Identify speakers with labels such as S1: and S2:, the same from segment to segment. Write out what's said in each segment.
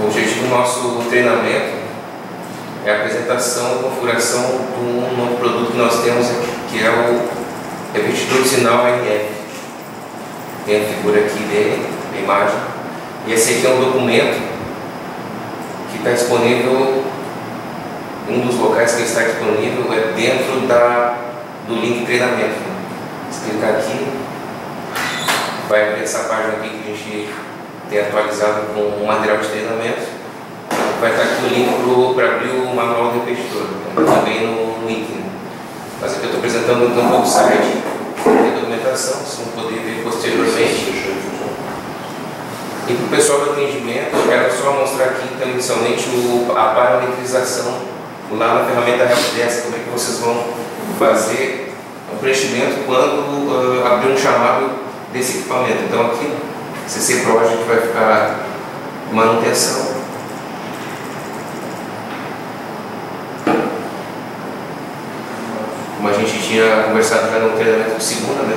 S1: O objetivo do nosso treinamento é a apresentação e configuração de um novo produto que nós temos aqui, que é o repetidor de sinal RF. Tem a figura aqui dele, a imagem. E esse aqui é um documento que está disponível, um dos locais que está disponível é dentro do link treinamento. Se clicar aqui, vai abrir essa página aqui que a gente tem atualizado com o material de treinamento. Vai estar aqui o link para abrir o manual do repetidor, também no link. Mas aqui eu estou apresentando então um pouco o site, a documentação, vocês vão poder ver posteriormente. E para o pessoal do atendimento, eu quero só mostrar aqui então, inicialmente a parametrização lá na ferramenta Helpdesk, como é que vocês vão fazer o preenchimento quando abrir um chamado desse equipamento. Então aqui, CC Project vai ficar manutenção. Como a gente tinha conversado já no treinamento de segunda, né?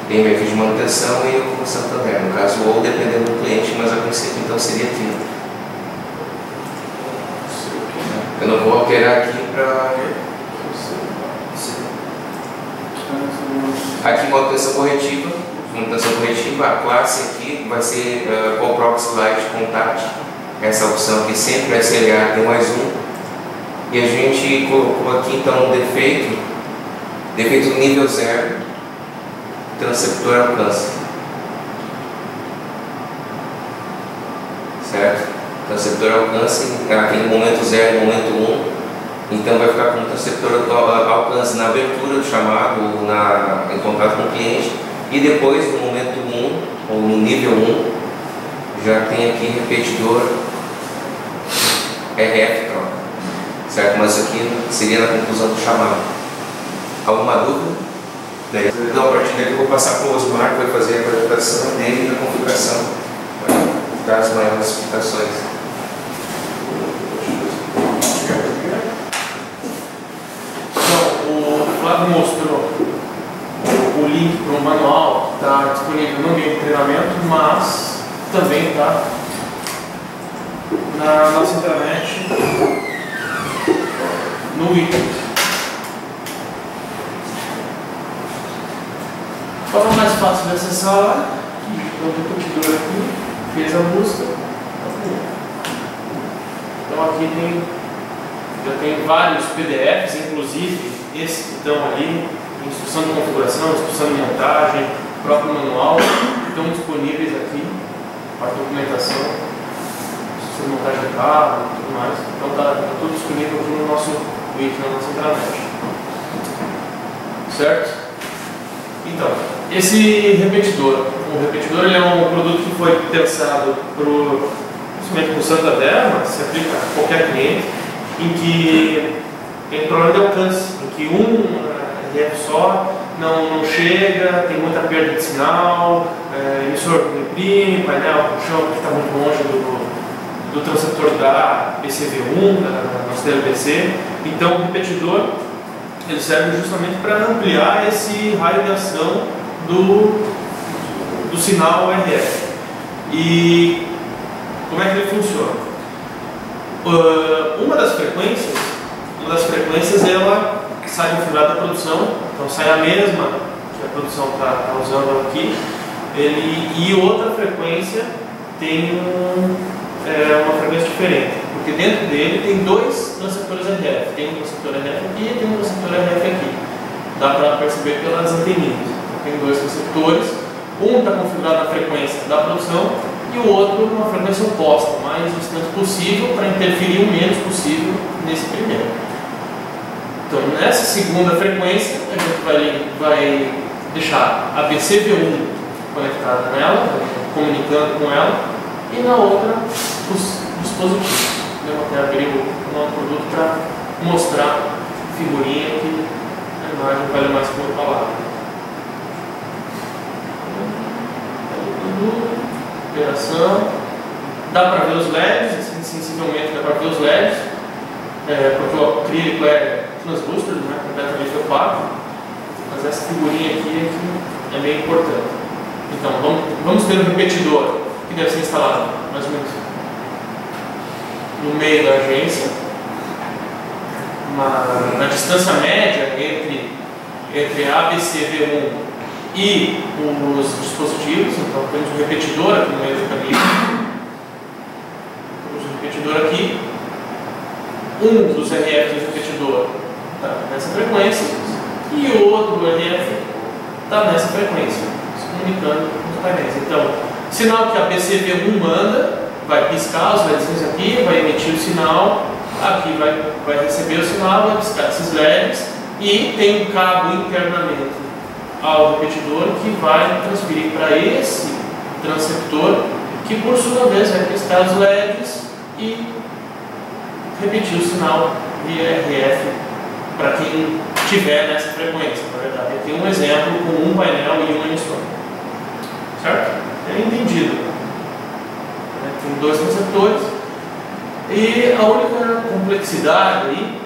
S1: Tem aqui de manutenção e eu com Santander, no caso, ou dependendo do cliente, mas a princípio então seria aqui. Eu não vou alterar aqui para... Aqui manutenção corretiva. Manutenção corretiva, a classe aqui vai ser Call Proxy Light Contact. Essa opção aqui sempre vai ser D mais um. E a gente colocou aqui então um defeito nível 0, transceptor alcance. Certo? Transceptor alcance, aqui no momento 0 e no momento 1, então vai ficar com o transceptor alcance na abertura do chamado, em contato com o cliente, e depois no momento 1, ou no nível 1, já tem aqui repetidor RF troca. Certo? Mas isso aqui seria na conclusão do chamado. Alguma dúvida? Então, a partir daqui eu vou passar para o Osmar, que vai fazer a apresentação dele e a configuração, dar as maiores explicações.
S2: Então, o Flávio mostrou o link para o manual, está disponível no meio de treinamento, mas também está na nossa internet, no Wiki. A forma mais fácil de acessar é o repetidor aqui, fez a busca. Então aqui já tem vários PDFs, inclusive esse que estão ali, instrução de configuração, instrução de montagem, próprio manual, estão disponíveis aqui, a documentação, instrução de montagem de carro e tudo mais. Então está tudo disponível aqui no nosso Wiki, na nossa intranet. Certo? Então, esse repetidor, o repetidor ele é um produto que foi pensado principalmente para o Santander, mas se aplica a qualquer cliente, em que tem problema de alcance, em que RF só não chega, tem muita perda de sinal, emissor reprime, painel no chão que está muito longe do transceptor da PCV1, da nossa DLBC. Então o repetidor ele serve justamente para ampliar esse raio de ação do sinal RF. E como é que ele funciona? Uma das frequências ela sai configurada da produção, então sai a mesma que a produção está usando aqui, e outra frequência tem uma frequência diferente, porque dentro dele tem dois transceptores RF, tem um transceptor RF aqui e tem um transceptor RF aqui. Dá para perceber pelas anteninhas. Tem dois receptores, um está configurado na frequência da produção e o outro numa frequência oposta, o mais distante possível para interferir o menos possível nesse primeiro. Então, nessa segunda frequência, a gente vai deixar a BCV1 conectada nela, comunicando com ela, e na outra os dispositivos. Eu vou até abrir o nosso produto para mostrar figurinha que a imagem vale mais que uma palavra. Operação. Dá para ver os LEDs, sensivelmente dá para ver os LEDs, porque o acrílico é translúcido, né, completamente opaco, mas essa figurinha aqui é bem importante. Então, vamos ter um repetidor que deve ser instalado mais ou menos no meio da agência, na distância média entre A, B, C, V1 e os dispositivos. Então temos um repetidor aqui no meio do caminho. Temos um repetidor aqui. Um dos RFs do repetidor está nessa frequência e o outro RF está nessa frequência, se comunicando com os painéis. Então, sinal que a BCV1 manda, vai piscar os LEDs aqui, vai emitir o sinal, aqui vai receber o sinal, vai piscar esses LEDs e tem um cabo internamente ao repetidor que vai transferir para esse transceptor, que por sua vez vai piscar os LEDs e repetir o sinal via RF para quem estiver nessa frequência. Na verdade, aqui tem um exemplo com um painel e uma emissora. Certo? É entendido. Tem dois receptores e a única complexidade aí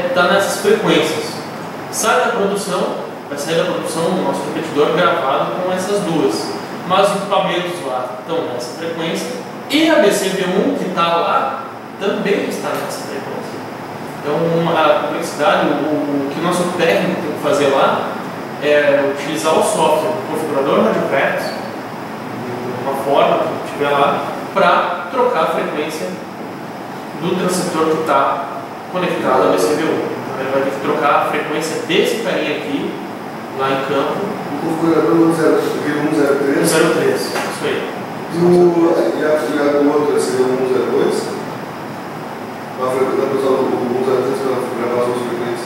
S2: está nessas frequências. Sai da produção, vai sair da produção o nosso repetidor gravado com essas duas, mas os equipamentos lá estão nessa frequência e a BCV1 que está lá também está nessa frequência. Então a complexidade, o que o nosso técnico tem que fazer lá é utilizar o software, o configurador RadioVert, de uma forma que estiver lá, para trocar a frequência do transceptor que está conectado à BCV1. Então ele vai ter que trocar a frequência desse carinha aqui, lá em campo.
S3: O configurador 103?
S2: 103, isso aí.
S3: E o outro seria o 102? Dá para usar o 103 para gravar as outras frequências?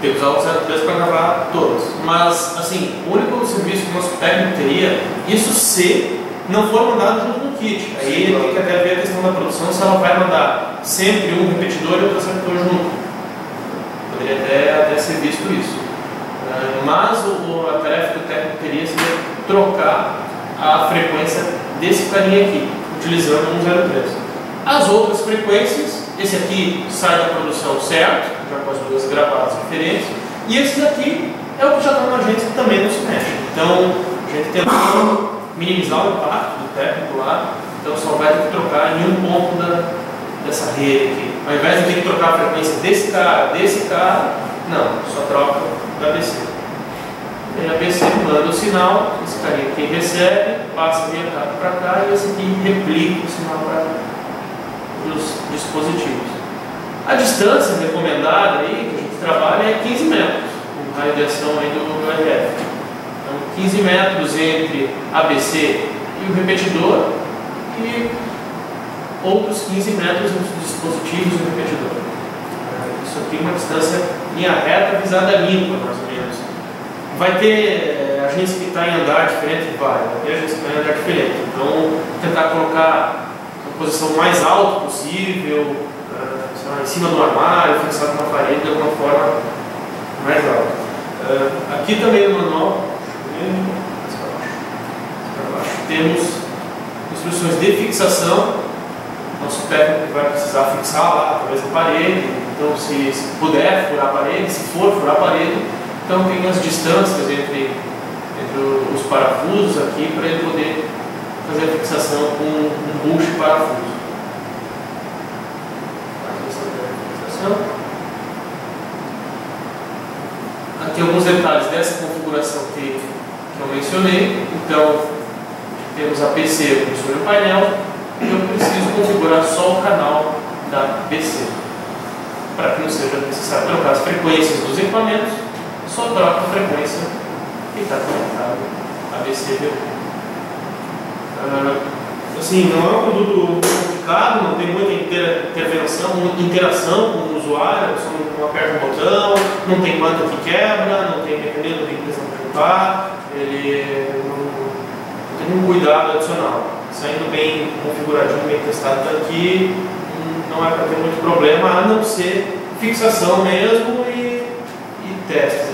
S2: Tem que usar o 103 para gravar todas. Mas, assim, o único serviço que o nosso técnico teria, isso se não for mandado junto no kit. Aí ele tem que até ver a questão da produção, se ela vai mandar sempre um repetidor e outro transceptor junto. Poderia até ser visto isso. Mas a tarefa que o técnico teria seria trocar a frequência desse carinha aqui, utilizando o 103. As outras frequências, esse aqui sai da produção certo, já com as duas gravadas diferentes, e esse daqui é o que já está na agência que também não se mexe. Então, a gente tentou minimizar o impacto do técnico lá, então só vai ter que trocar em um ponto dessa rede aqui. Ao invés de ter que trocar a frequência desse cara, não, só troca da BC. E a BC manda o sinal, esse carinha aqui recebe, passa via cabo para cá e esse aqui replica o sinal para os dispositivos. A distância recomendada aí, que a gente trabalha, é 15 metros, com raio de ação aí do RF. Então, 15 metros entre a BC e o repetidor e outros 15 metros entre os dispositivos e o repetidor. Isso aqui é uma distância linha reta, visada limpa, mais ou menos. Vai ter agência que está em andar diferente? Vai ter agência que está em andar diferente. Então, tentar colocar a posição mais alta possível, em cima do armário, fixado na parede de alguma forma mais alta. Aqui também no manual, temos instruções de fixação. Nosso técnico vai precisar fixar lá, através da parede. Então, se puder furar a parede, se for furar a parede, então tem as distâncias entre os parafusos aqui para ele poder fazer a fixação com um bucho parafuso. Aqui alguns detalhes dessa configuração que eu mencionei. Então, temos a PC sobre o painel e eu preciso configurar só o canal da PC. Para que não seja necessário trocar as frequências dos equipamentos, só troca a frequência que está conectado à BCV1. Assim, não é um produto complicado, não tem muita interação com o usuário, só não aperta um botão, não tem planta que quebra, não tem mecanismo, não tem pressão para juntar, ele não tem nenhum cuidado adicional. Saindo bem configuradinho, bem testado daqui, não é para ter muito problema, a não ser fixação mesmo e testes.